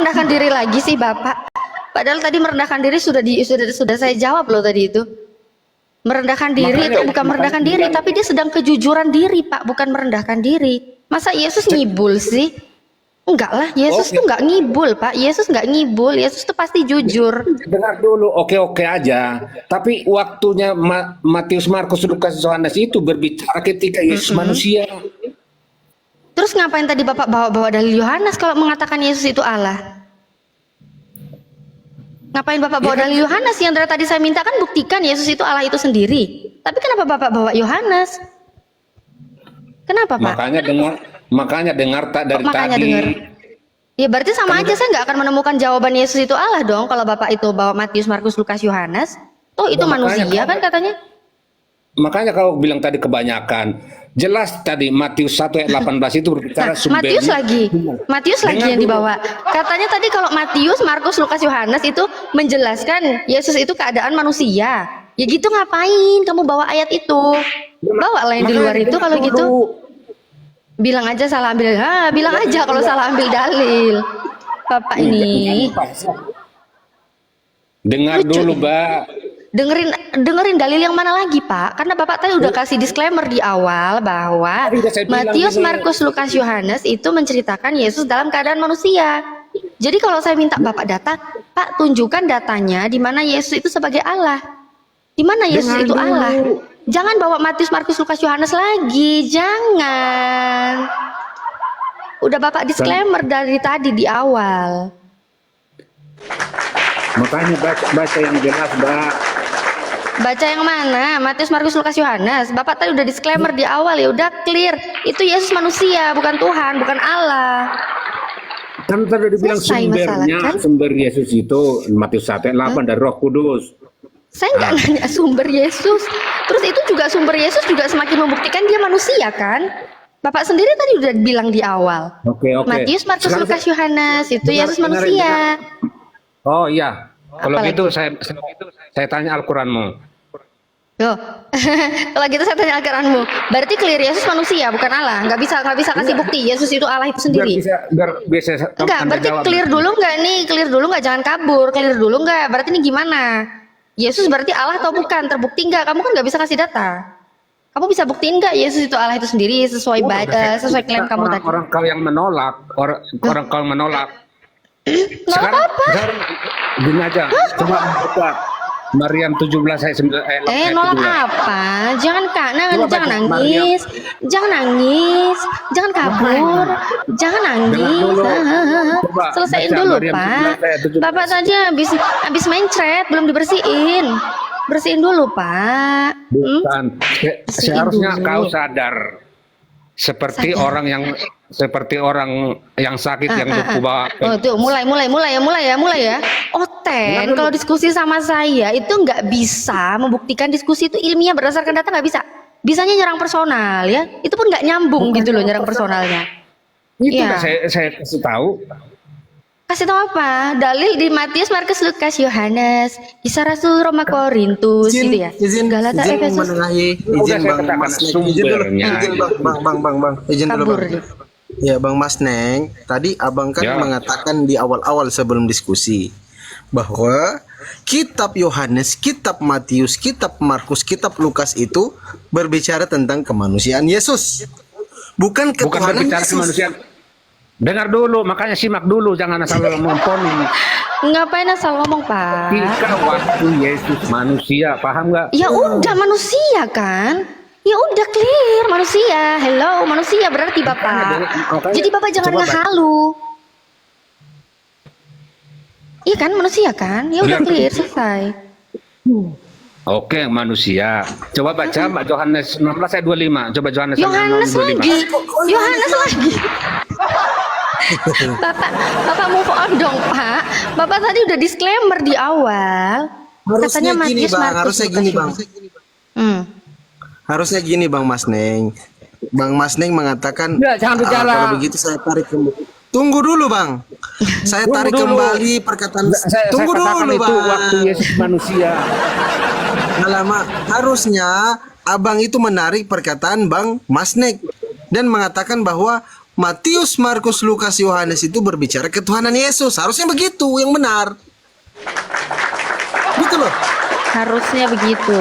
merendahkan diri lagi sih Bapak? Padahal tadi merendahkan diri sudah saya jawab loh tadi itu. Merendahkan diri itu bukan merendahkan diri, tapi dia sedang kejujuran diri, Pak, bukan merendahkan diri. Masa Yesus ngibul sih? Enggak lah, Yesus tuh enggak ngibul, Pak. Yesus enggak ngibul, Yesus tuh pasti jujur. Dengar dulu, oke-oke aja. Tapi waktunya Matius, Markus, Lukas, Yohanes itu berbicara ketika Yesus manusia. Terus ngapain tadi Bapak bawa-bawa dalil Yohanes kalau mengatakan Yesus itu Allah? Ngapain Bapak bawa dalil Yohanes? Yang dari tadi saya minta kan buktikan Yesus itu Allah itu sendiri. Tapi kenapa Bapak bawa Yohanes? Kenapa Pak? Makanya dengar tak dari tadi. Dengar. Ya berarti sama aja saya nggak akan menemukan jawaban Yesus itu Allah dong kalau Bapak itu bawa Matius, Markus, Lukas, Yohanes. Toh itu manusia kan katanya. Makanya kalau bilang tadi kebanyakan. Jelas tadi Matius 1 ayat 18 itu berbicara sumbernya. Matius lagi yang dibawa. Katanya tadi kalau Matius, Markus, Lukas, Yohanes itu menjelaskan Yesus itu keadaan manusia. Ya gitu ngapain kamu bawa ayat itu? Bawa lah yang di luar itu kalau gitu. Bilang aja salah ambil. Bilang aja kalau salah ambil dalil. Bapak ini. Dengar dulu, Mbak. Dengerin dalil yang mana lagi Pak? Karena Bapak tadi udah kasih disclaimer di awal bahwa Matius, Markus, Lukas, Yohanes itu menceritakan Yesus dalam keadaan manusia. Jadi kalau saya minta Bapak data, Pak tunjukkan datanya di mana Yesus itu sebagai Allah. Di mana Yesus itu Allah? Jangan bawa Matius, Markus, Lukas, Yohanes lagi, jangan. Udah Bapak disclaimer dari tadi di awal. Makanya baca yang jelas, Mbak. Baca yang mana? Matius, Markus, Lukas, Yohanes. Bapak tadi udah disclaimer di awal ya, udah clear. Itu Yesus manusia, bukan Tuhan, bukan Allah. Kan tadi dibilang sumbernya, kan? Sumber Yesus itu Matius 1 ayat 8 dari Roh Kudus. Saya nggak nanya sumber Yesus. Terus itu juga sumber Yesus juga semakin membuktikan dia manusia kan? Bapak sendiri tadi udah bilang di awal. Oke. Matius, Markus, Lukas, Yohanes itu Yesus manusia. Oh iya. Kalau gitu saya tanya Al-Quranmu. Yo, kalau gitu saya tanya Al-Quranmu. Berarti clear Yesus manusia bukan Allah. Nggak bisa kasih bukti Yesus itu Allah itu sendiri. Biar bisa enggak, berarti clear dulu nggak nih? Clear dulu nggak? Jangan kabur. Clear dulu nggak? Berarti ini gimana? Yesus berarti Allah atau bukan? Terbukti nggak? Kamu kan nggak bisa kasih data. Kamu bisa buktiin nggak Yesus itu Allah itu sendiri sesuai klaim kamu tadi? Orang kau yang menolak, orang kau yang menolak. Sekarang gini aja, coba buka Maryam 17 ayat 9. Nolak apa? Jangan jangan nangis. Jangan nangis. Jangan kabur. Jangan nangis. Selesaiin dulu, Pak. Bapak tadi habis main chat, belum dibersihin. Bersihin dulu, Pak. Bukan. Seharusnya kau sadar. Seperti orang yang sakit yang berubah. Oh tuh mulai ya. Oten kalau diskusi sama saya itu nggak bisa membuktikan diskusi itu ilmiah berdasarkan data, nggak bisa. Bisanya nyerang personal ya. Itu pun nggak nyambung gitu loh nyerang personalnya. Itu ya. Saya kasih tahu. Kasih tahu apa? Dalil di Matius, Markus, Lukas, Yohanes, Kisah Rasul, Roma, Korintus gitu ya. Izin menengahi, izin Bang Mas Neng, izin dulu, izin dulu Bang. Ya Bang Mas Neng, tadi Abang kan mengatakan di awal-awal sebelum diskusi bahwa kitab Yohanes, kitab Matius, kitab Markus, kitab Lukas itu berbicara tentang kemanusiaan Yesus. Bukan ketuhanan berbicara Yesus. Kemanusiaan. Dengar dulu, makanya simak dulu, jangan asal ngomong. Ngapain asal ngomong, Pak? Jika waktu Yesus manusia, paham nggak? Ya udah manusia kan? Ya udah clear manusia. Hello, manusia berarti Bapak. Jadi Bapak jangan ngehalu. Iya kan manusia kan? Ya udah clear selesai. Oke, manusia. Coba baca Mbak Yohanes 16 ayat 25. Coba Yohanes 25. Yohanes lagi. Bapak move on dong Pak. Bapak tadi udah disclaimer di awal. Harusnya gini Bang, harusnya gini Bang. Harusnya gini Bang Mas Neng. Bang Mas Neng mengatakan jangan bicara. Kalau begitu saya tarik kembali. Tunggu dulu Bang. Saya tarik kembali perkataan. Tunggu dulu Bang. Itu waktu Yesus manusia. Lama harusnya Abang itu menarik perkataan Bang Mas Neng dan mengatakan bahwa Matius, Markus, Lukas, Yohanes itu berbicara ketuhanan Yesus. Harusnya begitu yang benar. Gitu loh. Harusnya begitu.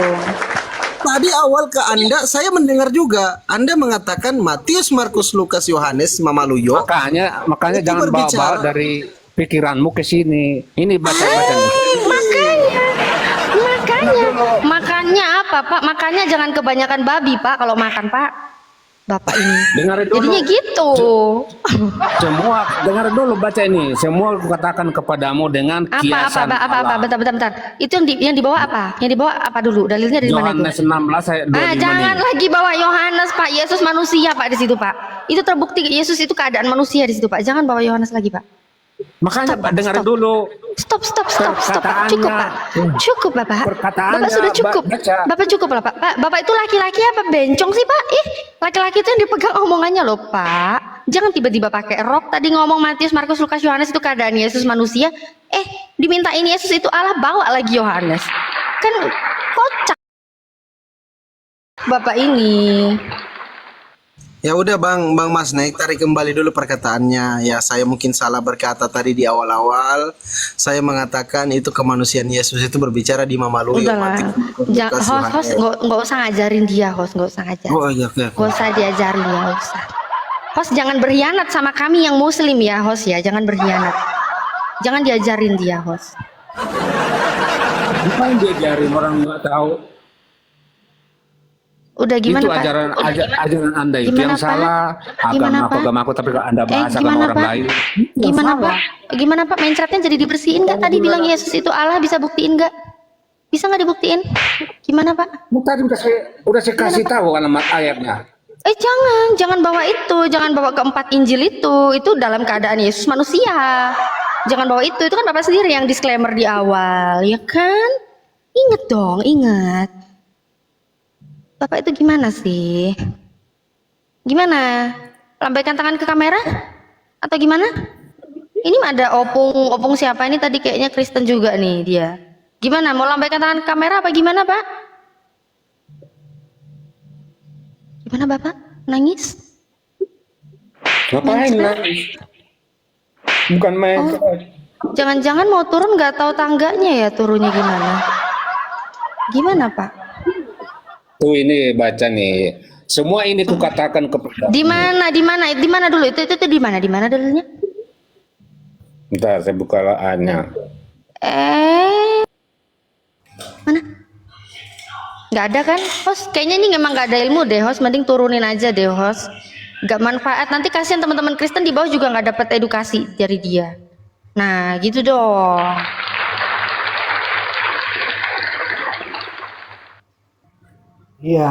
Tadi awal ke Anda saya mendengar juga Anda mengatakan Matius, Markus, Lukas, Yohanes, Mama Luyo. Makanya itu jangan bawa-bawa dari pikiranmu ke sini. Ini baca-baca nih. Makanya apa Pak? Makanya jangan kebanyakan babi Pak kalau makan Pak. Bapak ini. Dengar dulu. Jadinya gitu. Semua dengar dulu baca ini. Semua aku katakan kepadamu dengan kiasan Allah. Bentar. Itu yang dibawa apa? Yang dibawa apa dulu? Dalilnya dari mana itu? Yohanes 16 ayat 25 Jangan nih. lagi bawa Yohanes Pak. Yesus manusia Pak di situ Pak. Itu terbukti Yesus itu keadaan manusia di situ Pak. Jangan bawa Yohanes lagi Pak. Makanya dengar dulu. Stop. Perkataannya. Cukup Pak. Cukup Bapak. Perkataannya, Bapak sudah cukup. baca. Bapak cukup lah Pak. Bapak itu laki-laki apa bencong sih Pak? Laki-laki itu yang dipegang omongannya loh Pak. Jangan tiba-tiba pakai rok. Tadi ngomong Matius, Markus, Lukas, Yohanes itu keadaan Yesus manusia. Dimintain Yesus itu Allah, bawa lagi Yohanes. Kan kocak. Bapak ini. Ya udah Bang Mas Nek, tarik kembali dulu perkataannya. Ya saya mungkin salah berkata tadi di awal-awal. Saya mengatakan itu kemanusiaan Yesus itu berbicara di Mama Luyo. Udahlah. Host nggak usah ngajarin dia, host nggak usah ngajarin. Oh iya, oke. Nggak usah diajarin ya, nggak usah. Host jangan berkhianat sama kami yang muslim ya, host ya, jangan berkhianat. Jangan diajarin dia, host. Apa yang diajarin orang nggak tahu? Udah gimana itu Pak? ajaran Anda itu Gimana, yang Pak? salah. Agamaku, tapi kalau Anda bahas agama Gimana orang Pak? lain. Gimana Pak? Gimana Pak? Mencretnya jadi dibersihin nggak? Tadi bilang Yesus itu Allah, bisa buktiin nggak? Bisa nggak dibuktiin? Gimana Pak? Tadi udah saya kasih tahu alamat ayatnya. Jangan bawa itu, jangan bawa keempat Injil itu dalam keadaan Yesus manusia. Jangan bawa itu kan Bapak sendiri yang disclaimer di awal, ya kan? Ingat dong, ingat. Bapak itu gimana sih? Gimana? Lambaikan tangan ke kamera? Atau gimana? Ini ada opung siapa ini tadi kayaknya Kristen juga nih dia. Gimana? Mau lambaikan tangan ke kamera apa gimana Pak? Gimana Bapak? Nangis? Ngapain nangis? Bukan main. Jangan-jangan mau turun nggak tahu tangganya ya, turunnya gimana? Gimana Pak? Tuh ini baca nih. Semua ini kukatakan kepada. Di mana dulu? Itu di mana? Di mana dulunya? Bentar, saya buka laannya. Mana? Nggak ada kan, host? Kayaknya ini memang nggak ada ilmu deh, host. Mending turunin aja deh, host. Nggak manfaat. Nanti kasihan teman-teman Kristen di bawah juga nggak dapat edukasi dari dia. Nah, gitu dong. Iya,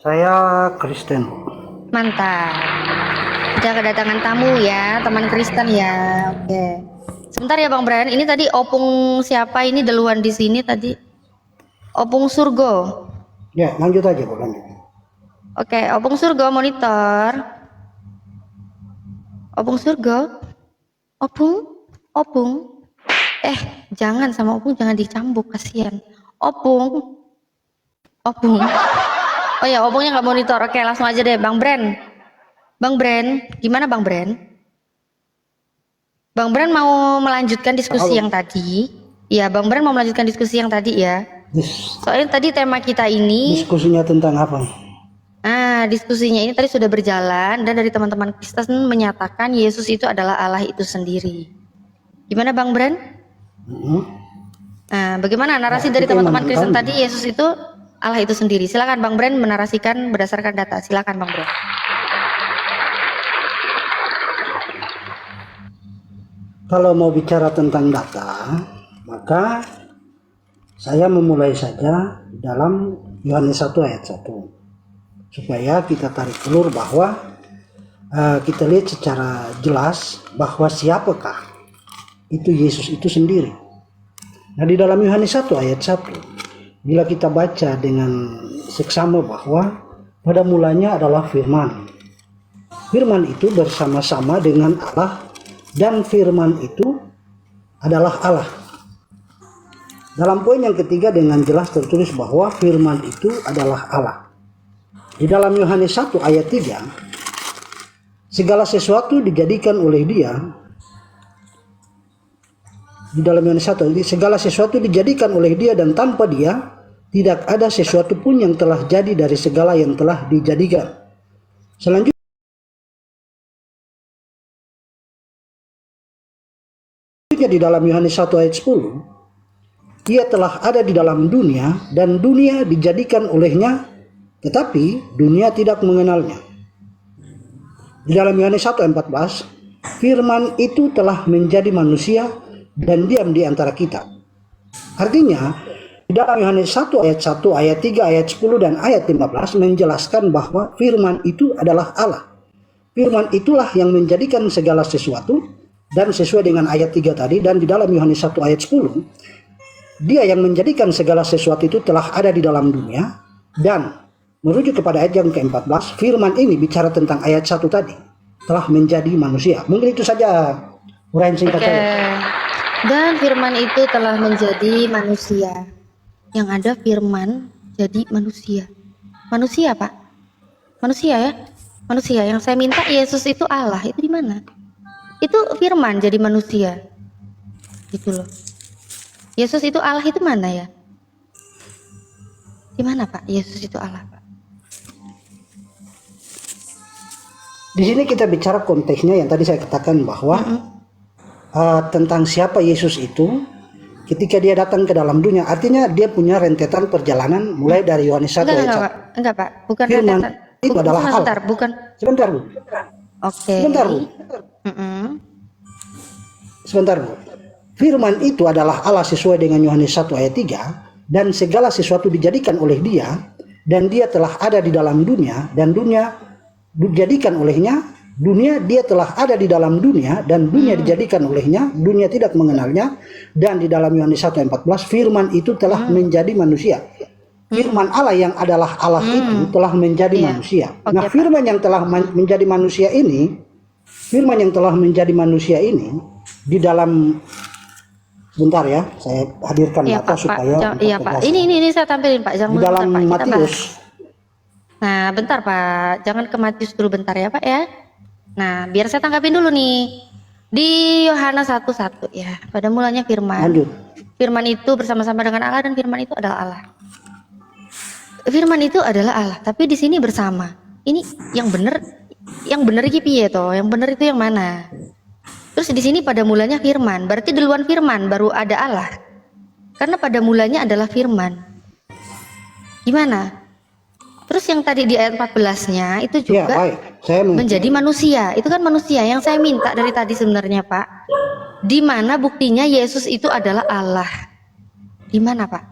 saya Kristen. Mantap. Udah kedatangan tamu ya, teman Kristen ya. Oke. Sebentar ya Bang Brian, ini tadi opung siapa ini duluan di sini tadi? Opung Surgo. Ya, lanjut aja Bu, lanjut. Oke, Opung Surgo monitor. Opung Surgo. Opung. Jangan sama Opung jangan dicambuk, kasihan. Opung. Oh ya, Opungnya nggak monitor. Oke, langsung aja deh, Bang Bren. Gimana Bang Bren? Bang Bren mau melanjutkan diskusi yang tadi. Iya, Bang Bren mau melanjutkan diskusi yang tadi ya. Soalnya tadi tema kita ini. Diskusinya tentang apa? Diskusinya ini tadi sudah berjalan dan dari teman-teman Kristen menyatakan Yesus itu adalah Allah itu sendiri. Gimana Bang Bren? Bagaimana narasi dari teman-teman Kristen tadi Yesus itu Allah itu sendiri? Silakan Bang Bren menarasikan berdasarkan data. Silakan Bang Bren. Kalau mau bicara tentang data, maka saya memulai saja dalam Yohanes 1 ayat 1. Supaya kita tarik ulur bahwa kita lihat secara jelas bahwa siapakah itu Yesus itu sendiri. Nah, di dalam Yohanes 1 ayat 1, bila kita baca dengan seksama bahwa pada mulanya adalah firman. Firman itu bersama-sama dengan Allah dan firman itu adalah Allah. Dalam poin yang ketiga dengan jelas tertulis bahwa firman itu adalah Allah. Di dalam Yohanes 1 ayat 3 segala sesuatu dijadikan oleh Dia. Di dalam Yohanes 1, segala sesuatu dijadikan oleh Dia dan tanpa Dia tidak ada sesuatu pun yang telah jadi dari segala yang telah dijadikan. Selanjutnya di dalam Yohanes 1 ayat 10, Ia telah ada di dalam dunia dan dunia dijadikan olehnya, tetapi dunia tidak mengenalnya. Di dalam Yohanes 1 ayat 14, firman itu telah menjadi manusia dan diam di antara kita. Artinya, di dalam Yohanes 1 ayat 1, ayat 3, ayat 10, dan ayat 15 menjelaskan bahwa firman itu adalah Allah. Firman itulah yang menjadikan segala sesuatu, dan sesuai dengan ayat 3 tadi, dan di dalam Yohanes 1 ayat 10, Dia yang menjadikan segala sesuatu itu telah ada di dalam dunia, dan merujuk kepada ayat yang ke-14, firman ini bicara tentang ayat 1 tadi, telah menjadi manusia. Mungkin itu saja uraian singkat saya. Dan firman itu telah menjadi manusia. Yang ada firman jadi manusia. Manusia, Pak? Manusia ya? Manusia. Yang saya minta Yesus itu Allah. Itu di mana? Itu firman jadi manusia. Gitu loh. Yesus itu Allah itu mana ya? Di mana, Pak? Yesus itu Allah, Pak? Di sini kita bicara konteksnya yang tadi saya katakan bahwa tentang siapa Yesus itu ketika Dia datang ke dalam dunia. Artinya Dia punya rentetan perjalanan mulai dari Yohanes 1 ayat 1. Enggak, Pak. Bukan Firman rentetan. itu adalah Allah. Sebentar, bukan. Sebentar, Bu. Oke. Sebentar, Bu. Sebentar, Bu. Firman itu adalah Allah sesuai dengan Yohanes 1 ayat 3, dan segala sesuatu dijadikan oleh Dia, dan Dia telah ada di dalam dunia, dan dunia dijadikan olehnya. Dunia, Dia telah ada di dalam dunia, dan dunia dijadikan olehnya, dunia tidak mengenalnya. Dan di dalam Yohanes 1 ayat 14, firman itu telah menjadi manusia. Firman Allah yang adalah Allah itu telah menjadi manusia. Nah, firman yang telah menjadi manusia ini, di dalam, bentar ya, saya hadirkan data supaya iya, Pak. Ini saya tampilin, Pak. Jangan di dalam Pak. Matius. Nah, bentar, Pak. Jangan ke Matius dulu bentar ya, Pak ya. Nah, biar saya tanggapin dulu nih. Di Yohanes 1:1 ya. Pada mulanya firman. Lanjut. Firman itu bersama-sama dengan Allah, dan firman itu adalah Allah. Firman itu adalah Allah, tapi di sini bersama. Ini yang benar iki piye toh? Yang benar itu yang mana? Terus di sini pada mulanya firman, berarti duluan firman baru ada Allah. Karena pada mulanya adalah firman. Gimana? Terus yang tadi di ayat 14-nya itu juga menjadi manusia. Itu kan manusia yang saya minta dari tadi sebenarnya, Pak. Di mana buktinya Yesus itu adalah Allah? Di mana, Pak?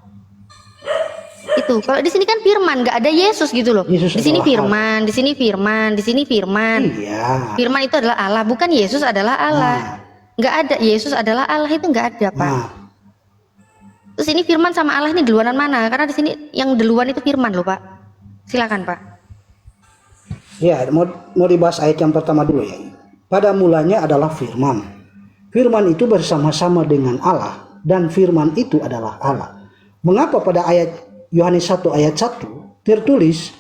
Itu. Kalau di sini kan firman, nggak ada Yesus gitu loh. Di sini firman, di sini firman, di sini firman. Iya. Firman itu adalah Allah, bukan Yesus adalah Allah. Nggak ada Yesus adalah Allah, itu nggak ada, Pak. Terus ini firman sama Allah ini duluanan mana? Karena di sini yang duluan itu firman loh, Pak. Silakan, Pak. Ya, mau dibahas ayat yang pertama dulu ya. Pada mulanya adalah firman. Firman itu bersama-sama dengan Allah, dan firman itu adalah Allah. Mengapa pada ayat Yohanes 1 ayat 1 tertulis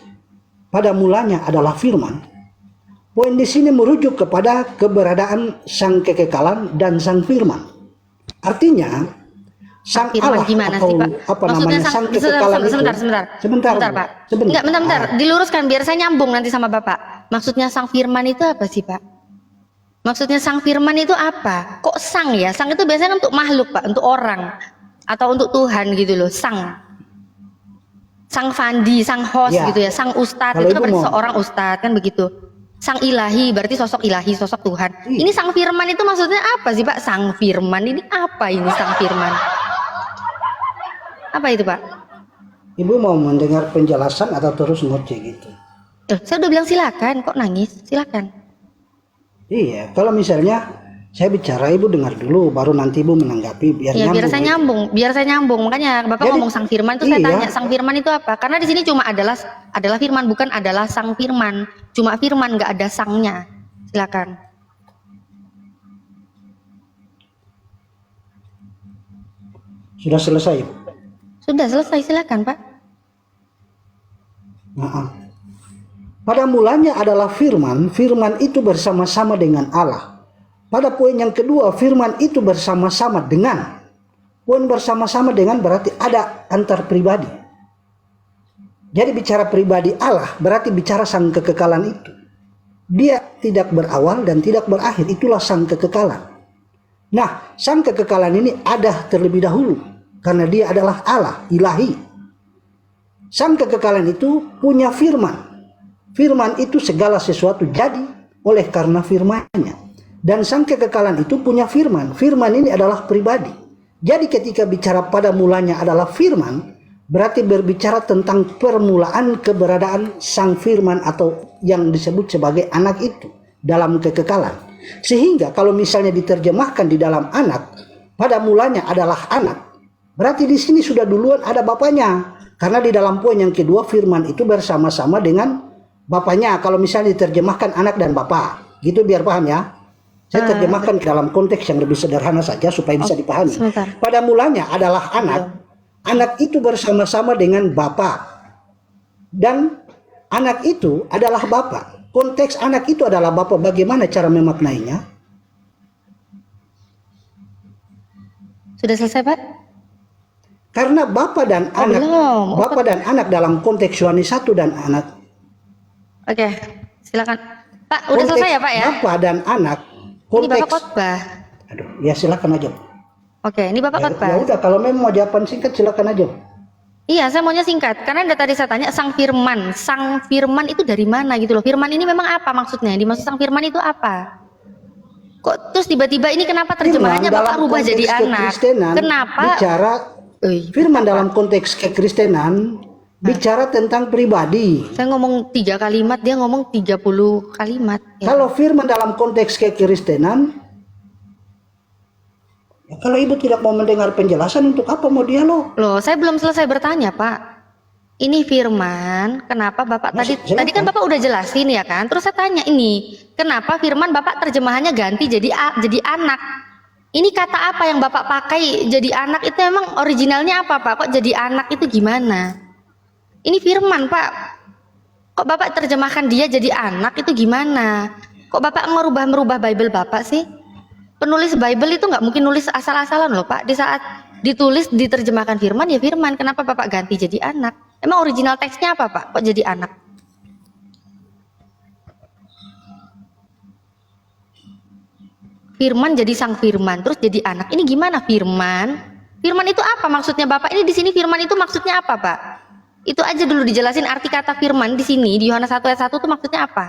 pada mulanya adalah firman? Poin di sini merujuk kepada keberadaan sang kekekalan dan sang firman. Artinya sang Allah gimana atau sih, Pak? apa namanya sang kekekalan itu. Sebentar, Pak. Enggak, bentar. Diluruskan biar saya nyambung nanti sama Bapak. Maksudnya sang firman itu apa sih, Pak? Maksudnya sang firman itu apa? Kok sang ya? Sang itu biasanya untuk makhluk, Pak, untuk orang atau untuk Tuhan gitu loh, sang. Sang Fandi, sang host ya, gitu ya, sang ustadz itu kan berarti seorang ustadz kan begitu. Sang ilahi berarti sosok ilahi, sosok Tuhan. Ini sang firman itu maksudnya apa sih, Pak? Sang firman ini apa ini sang firman? Apa itu, Pak? Ibu mau mendengar penjelasan atau terus ngoceh gitu? Saya udah bilang silakan, kok nangis? Silakan. Iya, kalau misalnya saya bicara, ibu dengar dulu, baru nanti ibu menanggapi biar ya, nyambung. Biar saya nyambung. Makanya Bapak ngomong sang firman itu saya tanya, sang firman itu apa? Karena di sini cuma adalah firman, bukan adalah sang firman. Cuma firman, nggak ada sangnya. Silakan. Sudah selesai, Ibu? Sudah selesai, silakan, Pak. Pada mulanya adalah firman, firman itu bersama-sama dengan Allah. Pada poin yang kedua, firman itu bersama-sama dengan. Poin bersama-sama dengan berarti ada antar pribadi. Jadi bicara pribadi Allah berarti bicara sang kekekalan itu. Dia tidak berawal dan tidak berakhir, itulah sang kekekalan. Nah, sang kekekalan ini ada terlebih dahulu karena dia adalah Allah, ilahi. Sang kekekalan itu punya firman. Firman itu segala sesuatu jadi oleh karena firman-Nya. Dan sang kekekalan itu punya firman. Firman ini adalah pribadi. Jadi ketika bicara pada mulanya adalah firman, berarti berbicara tentang permulaan keberadaan sang firman atau yang disebut sebagai anak itu dalam kekekalan. Sehingga kalau misalnya diterjemahkan di dalam anak, pada mulanya adalah anak, berarti di sini sudah duluan ada bapaknya. Karena di dalam poin yang kedua firman itu bersama-sama dengan bapaknya. Kalau misalnya diterjemahkan anak dan bapak, gitu biar paham ya. Saya terjemahkan ke dalam konteks yang lebih sederhana saja supaya bisa dipahami. Pada mulanya adalah anak. Anak itu bersama-sama dengan bapak. Dan anak itu adalah bapak. Konteks anak itu adalah bapak. Bagaimana cara memaknainya? Sudah selesai, Pak? Karena bapak dan anak, bapak dan anak dalam konteks Yohanes 1 dan anak. Oke, silakan. Pak, udah selesai ya Pak ya? Bapak dan anak. Ini Bapak khotbah. Aduh, ya silakan aja. Oke, ini Bapak khotbah. Ya udah, kalau memang mau jawaban singkat silakan aja. Iya, saya maunya singkat. Karena tadi saya tanya sang firman itu dari mana gitu loh. Firman ini memang apa maksudnya? Dimaksud sang firman itu apa? Kok terus tiba-tiba ini kenapa terjemahannya Bapak rubah jadi anak? Kenapa? Bicara firman dalam konteks kekristenan bicara tentang pribadi. Saya ngomong 3 kalimat, dia ngomong 30 kalimat. Ya. Kalau firman dalam konteks kekristenan, ya kalau ibu tidak mau mendengar penjelasan, untuk apa mau dialog? Loh, saya belum selesai bertanya, Pak. Ini firman, kenapa Bapak tadi kan Bapak udah jelasin ya kan? Terus saya tanya ini, kenapa firman Bapak terjemahannya ganti jadi anak? Ini kata apa yang Bapak pakai jadi anak itu emang originalnya apa, Pak? Kok jadi anak itu gimana? Ini firman, Pak. Kok Bapak terjemahkan dia jadi anak itu gimana? Kok Bapak merubah Bible Bapak sih? Penulis Bible itu nggak mungkin nulis asal-asalan loh, Pak. Di saat ditulis diterjemahkan firman ya firman. Kenapa Bapak ganti jadi anak? Emang original teksnya apa, Pak? Kok jadi anak? Firman jadi sang firman, terus jadi anak. Ini gimana firman? Firman itu apa maksudnya, Bapak? Ini di sini firman itu maksudnya apa, Pak? Itu aja dulu dijelasin arti kata firman di sini di Yohanes 1 ayat 1 itu maksudnya apa?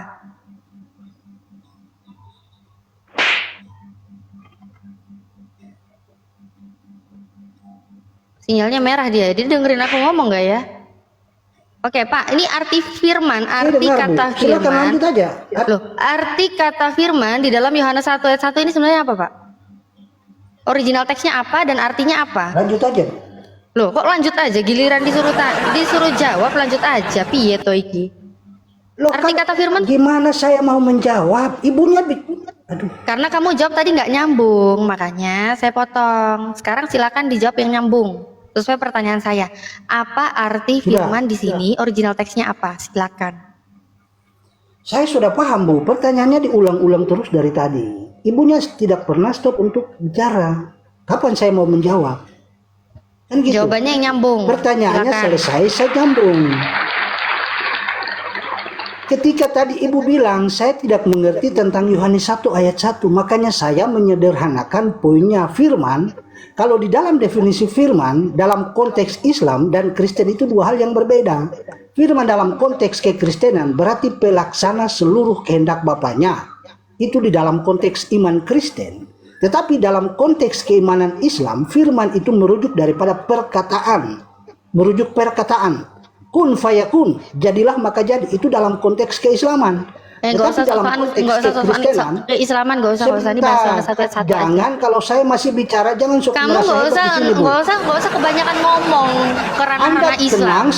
Sinyalnya merah dia dengerin aku ngomong nggak ya? Oke Pak, ini arti firman, arti kata firman. Silakan lanjut aja. Loh, arti kata firman di dalam Yohanes 1 ayat 1 ini sebenarnya apa Pak? Original teksnya apa dan artinya apa? Lanjut aja. Loh, kok lanjut aja? Giliran disuruh jawab lanjut aja. Piye to iki? Loh, arti kan, kata firman? Gimana saya mau menjawab? Ibunya aduh. Karena kamu jawab tadi nggak nyambung, makanya saya potong. Sekarang silakan dijawab yang nyambung. Sesuai pertanyaan saya. Apa arti firman di sini? Original teksnya apa? Silakan. Saya sudah paham, Bu. Pertanyaannya diulang-ulang terus dari tadi. Ibunya tidak pernah stop untuk bicara. Kapan saya mau menjawab? Kan gitu. Jawabannya yang nyambung. Pertanyaannya Silakan. selesai, saya nyambung. Ketika tadi ibu bilang saya tidak mengerti tentang Yohanes 1 ayat 1, makanya saya menyederhanakan poinnya firman. Kalau di dalam definisi firman dalam konteks Islam dan Kristen itu dua hal yang berbeda. Firman dalam konteks kekristenan berarti pelaksana seluruh kehendak Bapaknya. Itu di dalam konteks iman Kristen. Tetapi dalam konteks keimanan Islam, firman itu merujuk daripada perkataan. Merujuk perkataan. Kun fayakun, jadilah maka jadi. Itu dalam konteks keislaman. Nggak usah soal keislaman, nggak usah ini bahasa satu-satu. Jangan, kalau saya masih bicara, jangan sok kamu nggak usah kebanyakan ngomong ke ranah Islam.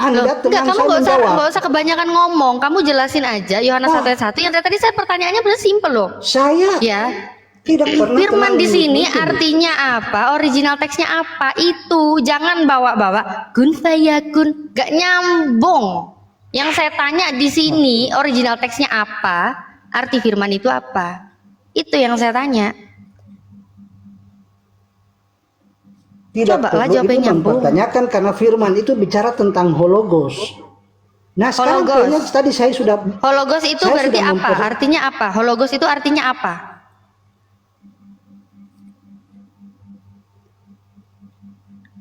Anda tenang, kamu nggak usah kebanyakan ngomong. Kamu jelasin aja Yohanes 1 ayat 1. Yang tadi saya pertanyaannya benar simpel loh. Saya ya. Tidak pernah firman di sini artinya apa? Original teksnya apa? Itu jangan bawa-bawa kun fayakun, gak nyambung. Yang saya tanya di sini original teksnya apa? Arti firman itu apa? Itu yang saya tanya. Tidak Coba lah perlu jawabnya itu nyambung. mempertanyakan karena firman itu bicara tentang hologos. Nah sekarang Hologos. kayaknya tadi saya sudah Hologos itu Saya berarti sudah apa? Artinya apa? Hologos itu artinya apa?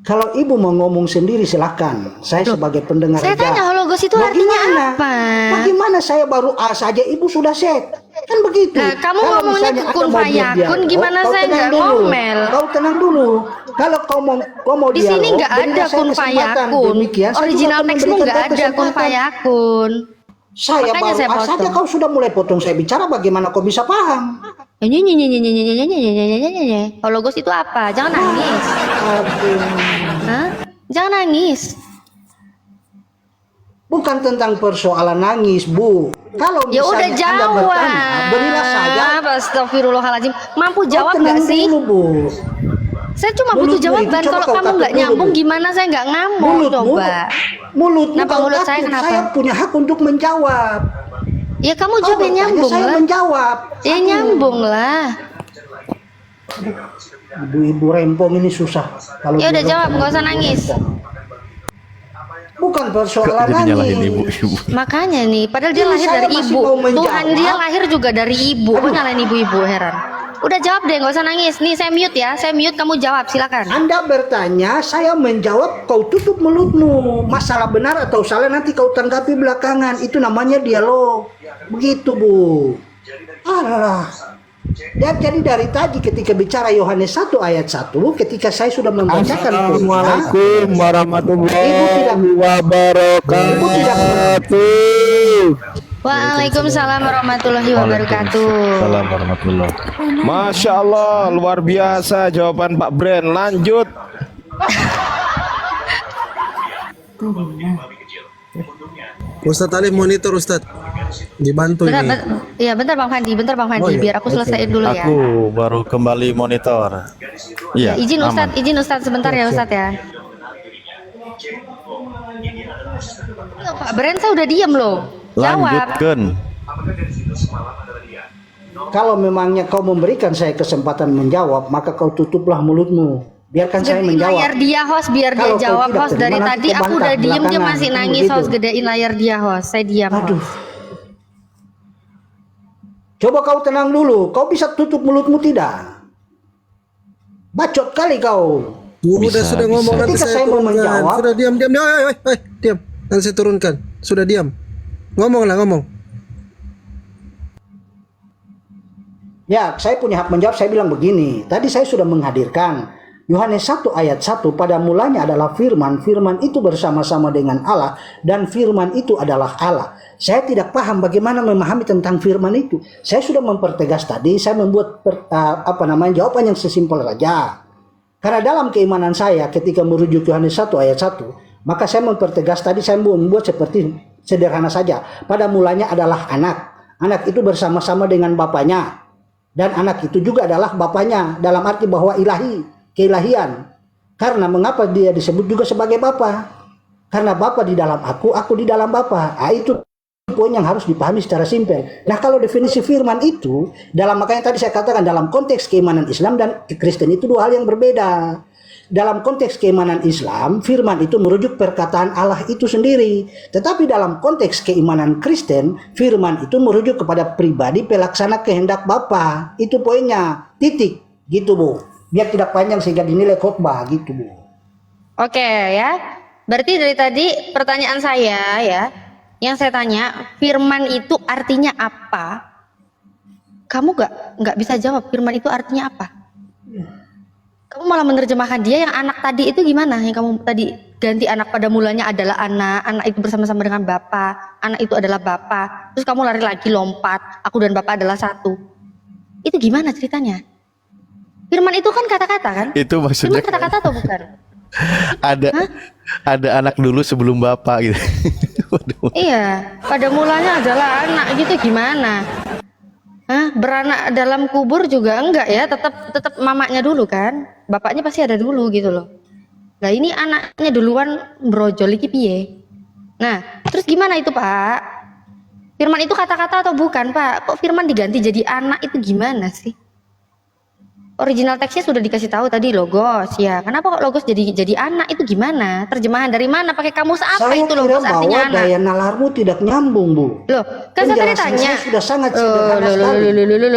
kalau ibu mau ngomong sendiri silahkan. Saya sebagai pendengar Saya aja. tanya hologos itu artinya apa? Bagaimana saya baru A saja ibu sudah set? Kan begitu. Nah, kamu Kalau ngomongnya misalnya kun Anda mau fayakun, dialog, gimana kau saya tenang nggak dulu. ngomel? Kau tenang dulu. Kalau kau mau Di dialog, sini nggak ada berilah saya kun kesempatan. fayakun. Demikian, saya juga Original akan teksmu memberikan nggak kau ada kun kesempatan. fayakun. Saya Makanya baru saya A saja potong. kau sudah mulai potong saya bicara, bagaimana kau bisa paham? Hologos itu apa? Jangan nangis. Aduh. Hah? Jangan nangis. Bukan tentang persoalan nangis, Bu. Kalau Ya udah misalnya Anda jawab. bertanya, berilah saja. Astagfirullahaladzim. Mampu Kau jawab tenang nggak sih? dulu, Bu. Saya cuma Mulutmu butuh jawaban. itu coba Kalau kau kamu tutup nggak dulu, nyambung, Bu. gimana saya nggak ngomong? Coba. Mulutmu Kenapa kau mulut saya tutup. kenapa? Saya punya hak untuk menjawab. Ya kamu Kau jawab yang bertanya, nyambung saya lah. menjawab. Ya nyambung lah. Ibu-ibu rempong ini susah. Kalau Ya udah dialog jawab, sama nggak usah ibu nangis. rempong. Bukan persoalan Jadi nyalahin nangis. ibu-ibu. Makanya nih, padahal dia Ini lahir saya dari masih ibu. mau menjawab. Tuhan dia lahir juga dari ibu. Kok nyalain ibu-ibu, heran. Udah jawab deh, nggak usah nangis. Nih saya mute ya, saya mute, kamu jawab, silakan. Anda bertanya, saya menjawab, kau tutup mulutmu. Masalah benar atau salah nanti kau tanggapi belakangan. Itu namanya dialog. Begitu, Bu. Alah. Dan jadi dari tadi ketika bicara Yohanes 1 ayat 1, ketika saya sudah membacakan poinnya, Assalamualaikum Ibu warahmatullahi tidak- wabarakatuh. Waalaikumsalam warahmatullahi wabarakatuh. Waalaikumsalam warahmatullahi. Masya Allah, luar biasa jawaban Pak Bren. Lanjut. Ustadz Ali monitor Ustadz, dibantu Bentar, ini. iya bentar Bang Fandi, Oh, iya. biar aku selesaiin dulu ya. Aku baru kembali monitor. Iya. Izin aman. Ustadz, izin Ustadz sebentar ya Ustadz ya. Loh, Pak Bren saya udah diem loh. Jawab. Lanjutkan. kalau memangnya kau memberikan saya kesempatan menjawab, maka kau tutuplah mulutmu. Biarkan saya Gedein layar menjawab. dia host biar dia Kalau kau jawab tidak host. terima, Dari nanti tadi kau aku bantah udah diem dia belakangan. masih Kan nangis begitu. host, gedein layar dia host. Saya diam. Aduh. host. Coba kau tenang dulu. Kau bisa tutup mulutmu tidak? Bacot kali kau. Sudah Bisa, ngomong bisa. nanti Ketika saya saya mau turunkan. menjawab- Sudah diam. Diam. Nanti saya turunkan. Sudah diam. Ngomong. Ya, saya punya hak menjawab. Saya bilang begini. Tadi saya sudah menghadirkan Yohanes 1 ayat 1. Pada mulanya adalah firman. Firman itu bersama-sama dengan Allah. Dan firman itu adalah Allah. Saya tidak paham bagaimana memahami tentang firman itu. Saya sudah mempertegas tadi. Saya membuat jawaban yang sesimpel saja. Karena dalam keimanan saya ketika merujuk Yohanes 1 ayat 1. Maka saya mempertegas tadi. Saya membuat seperti sederhana saja. Pada mulanya adalah anak. Anak itu bersama-sama dengan bapaknya. Dan anak itu juga adalah bapaknya, dalam arti bahwa ilahi, keilahian. Karena mengapa dia disebut juga sebagai bapa? Karena bapa di dalam aku di dalam bapa. Itu poin yang harus dipahami secara simpel. Nah, kalau definisi firman itu, makanya tadi saya katakan dalam konteks keimanan Islam dan Kristen itu dua hal yang berbeda. Dalam konteks keimanan Islam, firman itu merujuk perkataan Allah itu sendiri. Tetapi dalam konteks keimanan Kristen, firman itu merujuk kepada pribadi pelaksana kehendak Bapa. Itu poinnya. Titik. Gitu, Bu. Biar tidak panjang sehingga dinilai khotbah gitu, Bu. Oke ya. Berarti dari tadi pertanyaan saya ya, yang saya tanya, firman itu artinya apa? Kamu nggak bisa jawab firman itu artinya apa? Kamu malah menerjemahkan dia yang anak tadi itu gimana? Yang kamu tadi ganti anak pada mulanya adalah anak itu bersama-sama dengan bapak, anak itu adalah bapak. Terus kamu lari lagi lompat, aku dan bapak adalah satu. Itu gimana ceritanya? Firman itu kan kata-kata kan? Itu maksudnya Firman kata-kata atau bukan? ada anak dulu sebelum bapak gitu. Waduh. Iya, pada mulanya adalah anak gitu gimana? Hah, beranak dalam kubur juga enggak ya, tetap mamanya dulu kan? Bapaknya pasti ada dulu gitu loh. Nah, ini anaknya duluan brojol iki piye? Nah, terus gimana itu Pak? Firman itu kata-kata atau bukan Pak? Kok firman diganti jadi anak itu gimana sih? Original teksnya sudah dikasih tahu tadi logos ya. Kenapa kok logos jadi anak itu gimana? Terjemahan dari mana? Pakai kamus apa Saya itu kira logos bahwa artinya anak? daya nalarmu tidak nyambung, Bu. Loh, kan saya tadi Penjelasan tanya. saya sudah sangat sederhana sekali.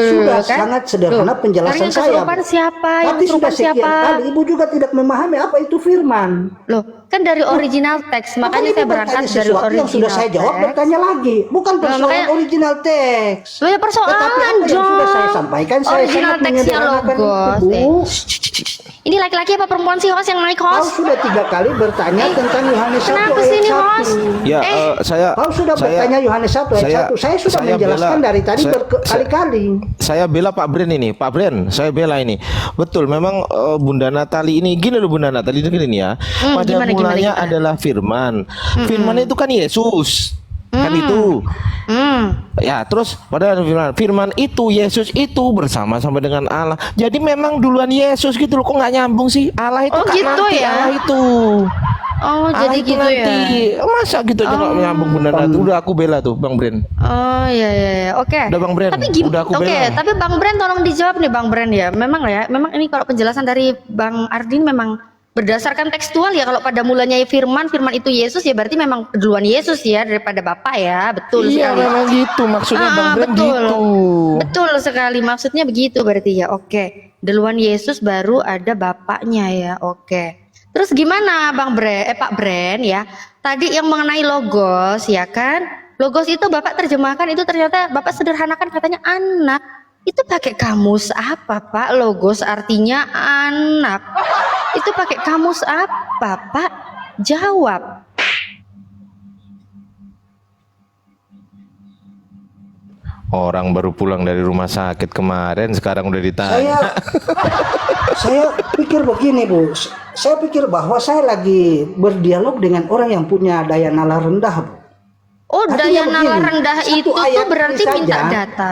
Sudah sangat sederhana penjelasan saya, Kesurupan Bu. siapa? Yang Tapi sudah kesurupan sekian siapa? kali Ibu juga tidak memahami apa itu firman. Loh, kan dari original teks. Makanya Ibu saya berangkat bertanya dari sesuatu yang sudah original saya jawab, teks. bertanya lagi. Bukan persoalan makanya- original teks. Loh ya persoalan Tetapi apa yang dong. sudah saya sampaikan, saya Original sangat teksnya menyederhanakan logos. itu, Bu. Ini laki-laki apa perempuan sih host yang naik Kau host? sudah 3 kali bertanya tentang Yohanes 1 Kenapa ayat sih ini 1. host? Ya, saya Kau sudah bertanya Yohanes 1 ayat 1. Saya sudah menjelaskan bela- dari tadi saya- berkali-kali. Saya bela Pak Bren ini, Pak Bren, saya bela ini. Betul, memang Bunda Natali ini gini loh Bunda Natali ini ya. Pada gimana, mulanya gimana? adalah Firman. Firman itu kan Yesus. Kan itu. Ya, terus pada firman itu Yesus itu bersama-sama dengan Allah. Jadi memang duluan Yesus gitu loh. Kok nggak nyambung sih? Allah itu Oh, kan gitu nanti, ya? Allah itu. Oh, Allah jadi itu gitu nanti. ya. Masa gitu aja nggak nyambung benar. Udah aku bela tuh Bang Bren. Oh iya. Oke. Udah, Bang Bren. Tapi Udah aku Oke, bela. tapi Bang Bren tolong dijawab nih Bang Bren ya. Memang ini kalau penjelasan dari Bang Ardin memang berdasarkan tekstual ya. Kalau pada mulanya firman itu Yesus ya berarti memang duluan Yesus ya daripada Bapa ya. Betul Iya, sekali. memang gitu maksudnya Bang Bren betul. gitu. Betul sekali maksudnya begitu berarti ya. Oke. Duluan Yesus baru ada bapaknya ya. Oke. Terus gimana Pak Bren ya? Tadi yang mengenai logos ya kan? Logos itu Bapak terjemahkan itu ternyata Bapak sederhanakan katanya anak. Itu pakai kamus apa Pak? Logos artinya anak. Itu pakai kamus apa Pak? Jawab. Orang baru pulang dari rumah sakit kemarin, sekarang udah ditanya. Saya pikir begini, Bu. Saya pikir bahwa saya lagi berdialog dengan orang yang punya daya nalar rendah, Bu. Oh, Artinya daya begini, nalar rendah satu itu tuh ayat berarti ini minta saja, data.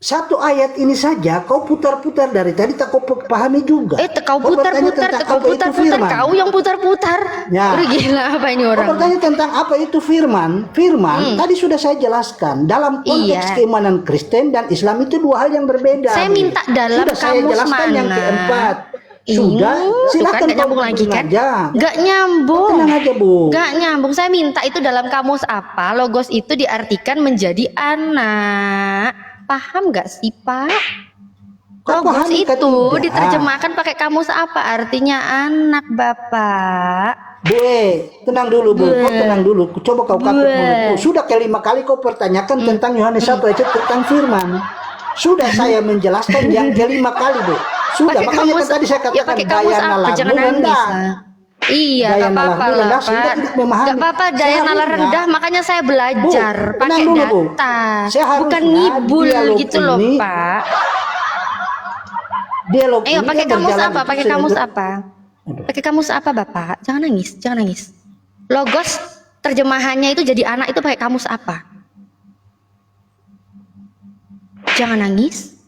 Satu ayat ini saja kau putar-putar dari tadi tak kau pahami juga. Kau bertanya putar-putar, tentang kau apa itu putar-putar, firman. kau yang putar-putar. Ya. Udah gila apa ini Kau orang? bertanya tentang apa itu firman. Firman tadi sudah saya jelaskan dalam konteks Iya. keimanan Kristen dan Islam itu 2 hal yang berbeda. Saya Bu. minta dalam sudah saya kamus jelaskan yang mana? keempat. Tuh Sudah, kan silakan gak nyambung kau lagi kan? aja. Gak nyambung. Tenang aja, Bu. Gak nyambung. Saya minta itu dalam kamus apa? Logos itu diartikan menjadi anak. Paham gak sih Pak? Kau Logos pahami kan itu tidak? diterjemahkan pakai kamus apa? Artinya anak Bapak. Bu, tenang dulu, Bu. Kau tenang dulu. Coba kau katuk mulutmu. Sudah kelima kali kau pertanyakan tentang Yohanes 1 ayat tentang firman. Sudah saya menjelaskan yang kelima kali, Bu. Sudah, Pakai makanya kamus, kan tadi saya ya katakan pakai kamus daya apa? nalarmu Jangan nangis. rendah. Iya, Daya gak apa-apa nalarmu lah rendah sehingga Pak. tidak memahami. Gak apa-apa daya nalar Seharusnya- rendah, makanya saya belajar Bu, pakai tenang dulu, Bu. data, Seharusnya bukan ngibul dialog gitu loh ini- Pak. Dialog Ayo ini pakai kan kamus berjalan apa? itu Pakai sudah kamus ber- apa? Pakai kamus apa Bapak? Jangan nangis, jangan nangis. Logos terjemahannya itu jadi anak itu pakai kamus apa? Jangan nangis.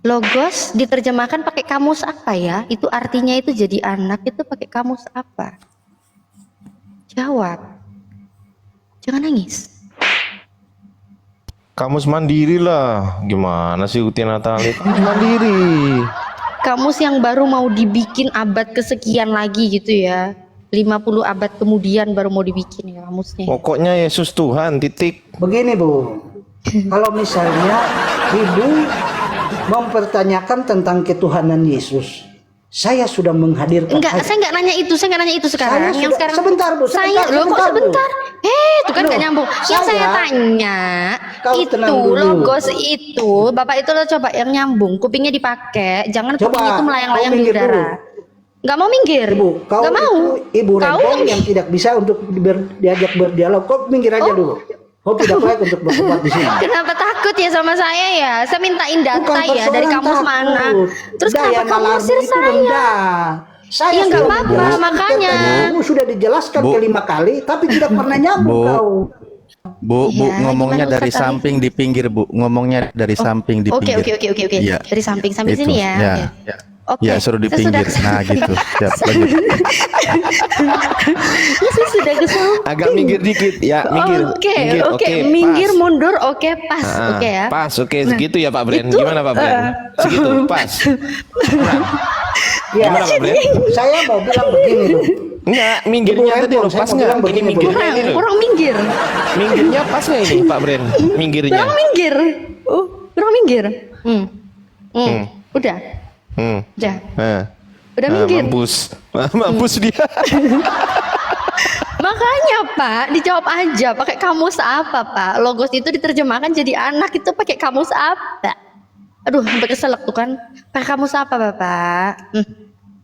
Logos diterjemahkan pakai kamus apa ya? Itu artinya itu jadi anak itu pakai kamus apa? Jawab. Jangan nangis. Kamus mandiri lah. Gimana sih Uti Natali? Kamus mandiri. Kamus yang baru mau dibikin abad kesekian lagi gitu ya. 50 abad kemudian baru mau dibikin ya kamusnya. Pokoknya Yesus Tuhan, titik. Begini, Bu. Kalau misalnya Ibu mempertanyakan tentang ketuhanan Yesus, saya sudah menghadirkan. Enggak, saya enggak nanya itu sekarang. Saya Yang sudah- sekarang sebentar, Bu, Saya sebentar, loh kok sebentar, Bu. sebentar? Itu kan Loh, enggak nyambung. Yang saya saya- tanya Kau itu tenang dulu. logos itu, Bapak itu lo coba yang nyambung, kupingnya dipakai, jangan Coba, kuping itu melayang-layang kau di minggir udara. dulu. Enggak mau minggir. Ibu, kau Enggak mau. itu ibu Kau rempong yang tidak bisa untuk diajak berdialog. Kau minggir aja dulu. Kau tidak layak untuk berdebat di sini. Kenapa takut ya sama saya ya? Saya mintain data Bukan ya dari persoalan kamus takut. mana. Terus Daya kenapa kamu nalarmu usir itu saya? rendah. Saya Ya, nggak sudah apa-apa, menjelaskan makanya. tentang sudah dijelaskan Bu. kelima kali, tapi tidak pernah nyambung Bu. kau. Bu, Iya, ngomongnya gimana dari Ustaz Ali? samping di pinggir, Bu. Ngomongnya dari samping di Oke, pinggir. oke. Iya. Dari samping sampai Itu, sini ya. ya. Oke. Oke. Ya suruh di pinggir. Nah gitu. Siap, lanjut. Yesus sudah ke samping. Agak minggir dikit ya, minggir. Oke, minggir pas. mundur, oke, pas, oke ya. Pas, oke, segitu ya Pak Bren. itu, Gimana Pak Bren? Segitu, pas. Ya, Gimana Pak Bren? saya mau bilang begini loh. Enggak, minggirnya Ibu tadi Handphone, lo saya pas mau nggak? bilang Ini begini, minggirnya ini loh. Kurang minggir. Minggirnya pas nggak ini Pak Bren? Minggirnya. Kurang minggir. Kurang minggir. Udah. Udah. Udah minggir. Mampus. Mampus dia. Makanya Pak, dijawab aja pakai kamus apa Pak? Logos itu diterjemahkan jadi anak itu pakai kamus apa? Aduh, sampai keselak tuh kan. Pakai kamus apa Bapak?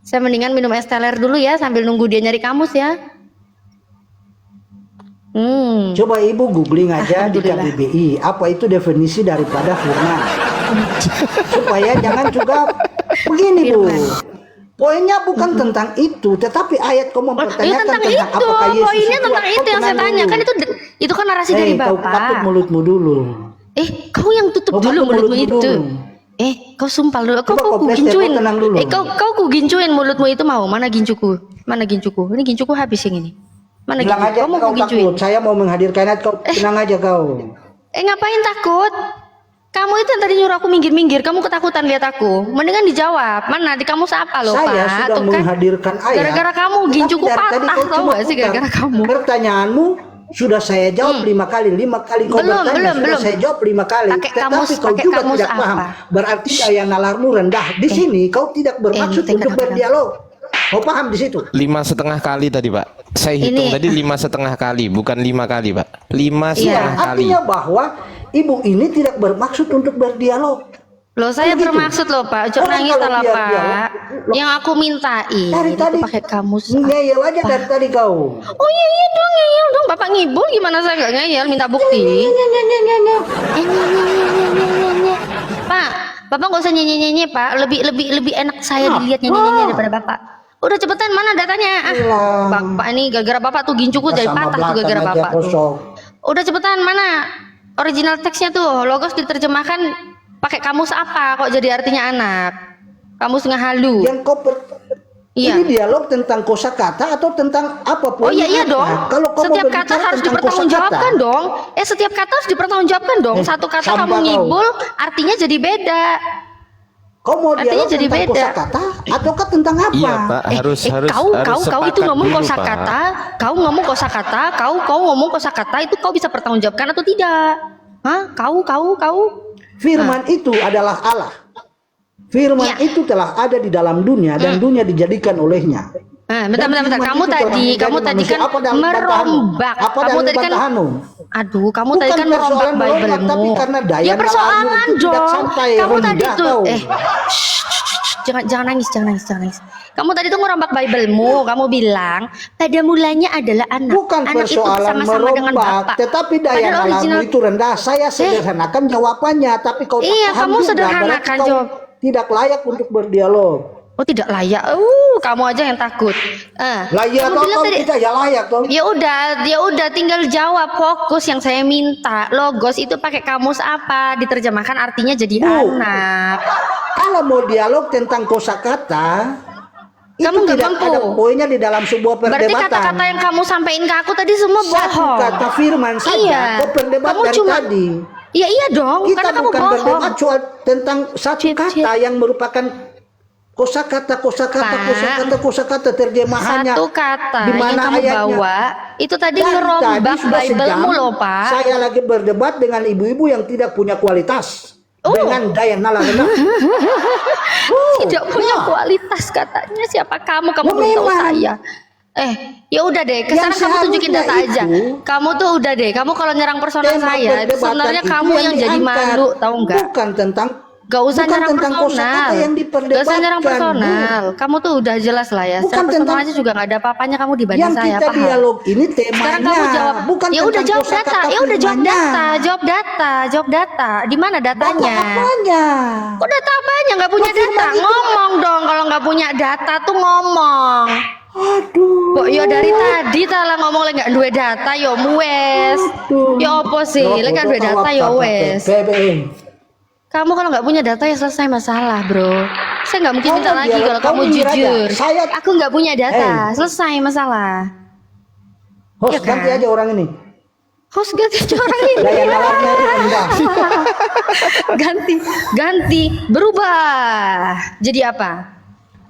Saya mendingan minum es teler dulu ya sambil nunggu dia nyari kamus ya. Coba Ibu googling aja di Alhamdulillah. KBBI apa itu definisi daripada firman. Supaya jangan juga begini Bu. Poinnya bukan tentang itu, tetapi ayat kau mempertanyakan tentang tentang itu. apakah Yesus Poinnya itu. tentang itu yang saya tanya. Kan itu kan narasi dari Kau Bapak. tutup mulutmu dulu. Kau yang tutup Kau dulu tutup mulutmu mulutmu itu. dulu. Kau sumpal dulu. Kau Coba kau ku press dan gincuin. kau tenang dulu. Kau ku gincuin mulutmu itu mau. Mana gincuku? Mana gincuku? Ini gincuku habis yang ini. Mana Bilang gincuku? aja Kau mau kau ku gincuin? takut. Saya mau menghadirkan ayat, kau tenang aja kau. Ngapain takut? Kamu itu yang tadi nyuruh aku minggir-minggir, kamu ketakutan lihat aku. Mendingan dijawab. Mana di kamu siapa loh, Saya Pak? sudah Tuh kan. menghadirkan ayat. Gara-gara kamu Tapi gincuku dari tadi patah, kau tahu cuma gak sih putar. gara-gara kamu? Pertanyaanmu sudah saya jawab 5 kali, 5 kali kau bertanya sudah saya jawab 5 kali. Pakai Tetapi kamus, kau pakai juga kamus tidak paham. apa? Berarti daya nalarmu rendah. Di sini kau tidak bermaksud Enteng untuk kadang-kadang. berdialog. Kau paham di situ? 5,5 kali tadi Pak. Saya hitung Ini- tadi 5,5 kali, bukan 5 kali Pak. 5,5 kali. Artinya bahwa ibu ini tidak bermaksud untuk berdialog. Loh, saya Begitu. bermaksud loh, Pak. Jangan Orang nangis kalau lah, biar Pak. dialog, Yang aku mintain Dari itu tadi pakai kamus. ngeyel aja dari tadi kau. Oh iya dong, ngeyel dong. Bapak ngibul gimana saya nggak ngeyel? Minta bukti. Pak, Bapak nggak usah nyanyi-nyanyi, Pak. Lebih enak saya dilihat nyanyi-nyanyi daripada Bapak. Udah cepetan, mana datanya? Bapak ini gara-gara Bapak tuh gincuku jadi Sama patah tuh belakang gara-gara aja Bapak tuh. kosong. Udah cepetan, mana original teksnya tuh? Logos diterjemahkan pakai kamus apa? Kok jadi artinya anak? Kamus ngahalu. Yang kau Iya. Ini dialog tentang kosakata atau tentang apapun. Oh iya dong. Kalau kau Setiap mau kata berbicara harus tentang dipertanggungjawabkan kosakata, dong. Setiap kata harus dipertanggungjawabkan dong. Satu kata sampah kamu kau. ngibul, artinya jadi beda. kau mau Artinya dialog jadi tentang beda. kosakata ataukah tentang apa? Iya Pak, harus kau itu sepakat ngomong dulu, kosakata, Pak. kau ngomong kosakata, kau ngomong kosakata itu kau bisa pertanggungjawabkan atau tidak? Hah? Kau? Firman itu adalah Allah. Firman Iya. itu telah ada di dalam dunia dan dunia dijadikan olehnya. Nah, bentar. Dan firman Kamu itu telah tadi menjadi kan manusia. Apa dalil bantahanmu? merombak. Apa Kamu dalil tadi kan, bantahanmu? aduh, kamu Bukan tadi kan merombak persoalan merombak, Bible-mu. tapi karena daya Ya persoalan nalarmu itu tidak dong. sampai Kamu tadi rendah tuh, kau. jangan nangis. Kamu tadi tuh merombak Bible-mu. Kamu bilang pada mulanya adalah anak. Bukan Anak itu persoalan bersama-sama dengan merombak, Bapak. tetapi daya Padahal nalarmu original- itu rendah. Saya sederhanakan jawabannya, tapi kau tak Iya, paham kamu juga. sederhanakan Berarti kau jawab. tidak layak untuk berdialog. Oh, tidak layak. Kamu aja yang takut. Layak Kamu atau bilang kau tadi- tidak ya layak toh? Ya udah tinggal jawab fokus yang saya minta. Logos itu pakai kamus apa? Diterjemahkan artinya jadi Bu. anak. Kalau mau dialog tentang kosakata, itu Kamu nggak tidak mampu. ada poinnya di dalam sebuah Berarti perdebatan. kata-kata yang kamu sampaikan ke aku tadi semua Satu bohong. kata firman saja, Iya. kau berdebat Kamu dari cuma- tadi. Ya iya dong, Kita karena kamu bukan bohong. berdebat soal tentang satu Cip, kata yang merupakan kosakata terjemahannya. Satu kata Di yang mana kamu ayatnya? bawa itu tadi Dan ngerombak tadi sudah Bible-mu sejam, loh, Pak. Saya lagi berdebat dengan ibu-ibu yang tidak punya kualitas. Oh. Dengan daya nalar rendah. Tidak punya kualitas katanya. Siapa kamu? Kamu Ya, belum tahu memang. saya. Ya udah deh, sekarang kamu tunjukin seharusnya data aja. itu- Kamu tuh udah deh, kamu kalau nyerang personal Tema saya, perdebatan sebenarnya itu kamu yang jadi diangkat. malu, tahu nggak? Bukan tentang Gak usah bukan nyerang tentang personal. kosakata yang diperdebatkan. Gak usah nyerang personal. Kamu tuh udah jelas lah ya. Bukan Secara personal tentang- aja juga gak ada apa-apanya kamu dibanding yang saya, kita paham? dialog ini Sekarang temanya kamu jawab. bukan Ya udah tentang jawab data. kosakata Ya udah jawab firmannya. jawab data. Di mana datanya? Data apanya? Kok data apanya? Nggak punya Kok firman data? itu- Ngomong dong. Kalau nggak punya data tuh ngomong. Aduh. Kok yo dari tadi talah ngomong lagi nggak duwe data yo wes. Yo apa sih? Lek nggak duwe data yo wes. Kamu kalau nggak punya data ya selesai masalah, bro. Saya nggak mungkin Kau minta mau lagi dialog, kalau kau kamu minggir aja. jujur. Saya- Aku nggak punya data, selesai masalah. Host, Iya kan? ganti aja orang ini. Host ganti aja orang ini. Daya nawarnya itu rendah. ganti, berubah. Jadi apa?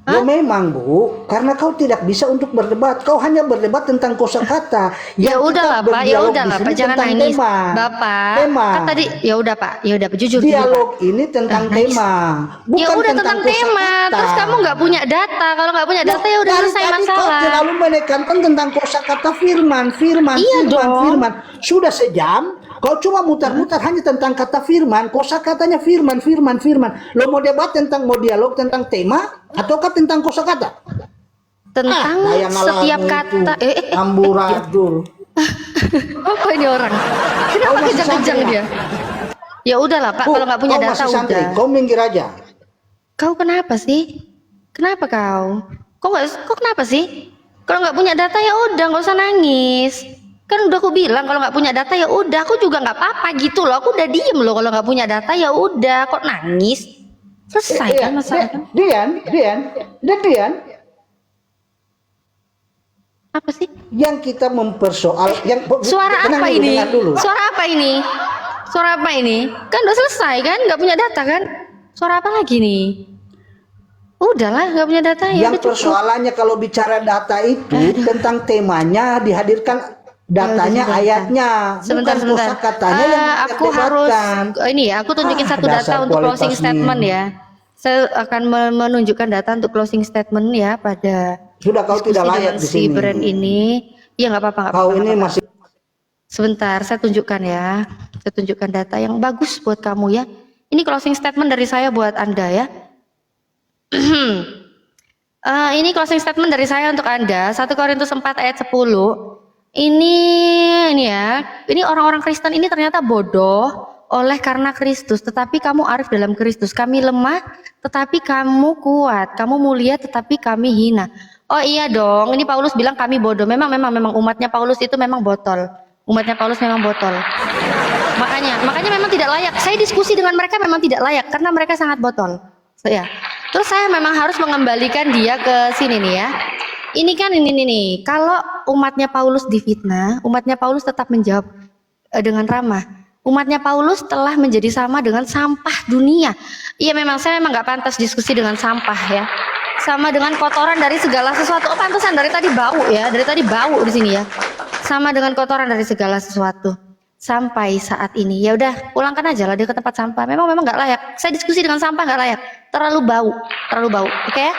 Ya memang Bu, karena kau tidak bisa untuk berdebat, kau hanya berdebat tentang kosakata. Ya Yang udahlah kita Pak, ya berdialog udahlah di Pak, sini jangan tentang nangis. tema. Bapak, Tema. kan tadi ya udah Pak, ya udah jujur dulu, Dialog Pak. ini tentang Nangis. tema, Ya bukan udah tentang tema, kosakata. terus kamu nggak punya data. Kalau nggak punya data ya udah Dari selesai tadi kau masalah. terlalu menekankan tentang kosakata firman. Iya dong. Sudah sejam, kau cuma mutar-mutar hanya tentang kata firman, kosakatanya firman. Lo mau debat tentang, mau dialog tentang tema, ataukah tentang kosakata? Tentang daya nalarmu setiap itu, kata. amburadul. Apa ini orang? Kenapa Kau masih kejang-kejang santri, dia? Ya udahlah Pak, Bu, kalau nggak punya kau data masih santri, udah. kau minggir aja. Kau kenapa sih? Kenapa kau? Kok kenapa sih? Kalau nggak punya data ya udah, nggak usah nangis. Kan udah aku bilang kalau nggak punya data ya udah, aku juga nggak apa-apa gitu loh. Aku udah diem loh kalau nggak punya data ya udah, kok nangis? Selesai kan masalah kan? Dian, Apa sih? yang kita mempersoal, Suara tenang apa dulu, ini? dengar dulu. Suara apa ini? Suara apa ini? Kan udah selesai kan? Nggak punya data kan? Suara apa lagi nih? Udahlah, nggak punya data ya Yang udah cukup. persoalannya kalau bicara data itu tentang temanya dihadirkan datanya, sebentar. ayatnya, Sebentar. bukan kosakatanya yang Aku harus diperdebatkan. ini ya, aku tunjukin satu data Dasar untuk kualitas closing statement ini. ya. Saya akan menunjukkan data untuk closing statement ya pada Sudah kau diskusi tidak layak dengan di si sini. brand ini. Iya nggak apa-apa. nggak Kau apa-apa, ini nggak masih apa-apa. Sebentar, saya tunjukkan ya. Saya tunjukkan data yang bagus buat kamu ya. Ini closing statement dari saya buat Anda ya. Ini closing statement dari saya untuk Anda. 1 Korintus 4 ayat 10. Ini ya. Ini orang-orang Kristen ini ternyata bodoh oleh karena Kristus, tetapi kamu arif dalam Kristus. Kami lemah, tetapi kamu kuat. Kamu mulia, tetapi kami hina. Oh iya dong. Ini Paulus bilang kami bodoh. Memang umatnya Paulus itu memang botol. Umatnya Paulus memang botol. Makanya memang tidak layak. Saya diskusi dengan mereka memang tidak layak karena mereka sangat botol. Ya. Terus saya memang harus mengembalikan dia ke sini nih ya. Ini kan ini nih. Kalau umatnya Paulus difitnah, umatnya Paulus tetap menjawab dengan ramah. Umatnya Paulus telah menjadi sama dengan sampah dunia. Iya memang saya memang nggak pantas diskusi dengan sampah ya. Sama dengan kotoran dari segala sesuatu. Oh pantesan dari tadi bau ya. Dari tadi bau di sini ya. Sama dengan kotoran dari segala sesuatu. Sampai saat ini ya udah pulangkan aja lah dia ke tempat sampah. Memang nggak layak. Saya diskusi dengan sampah nggak layak. Terlalu bau. Oke ya?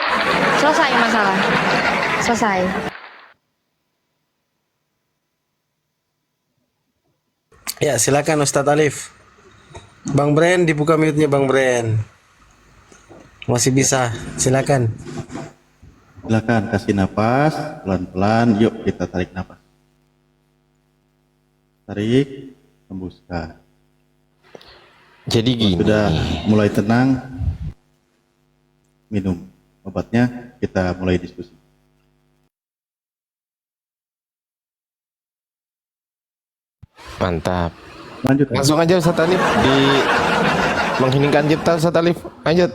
Selesai masalah. Selesai. Ya, silakan Ustadz Alif. Bang Bren, dibuka mute-nya Bang Bren. Masih bisa, silakan. Silakan kasih napas pelan-pelan. Yuk kita tarik napas. Tarik, hembuskan. Jadi gini. Sudah mulai tenang, minum obatnya. Kita mulai diskusi. Mantap. Lanjut. Langsung aja Ustaz Alif di mengheningkan cipta Ustaz Alif. Lanjut.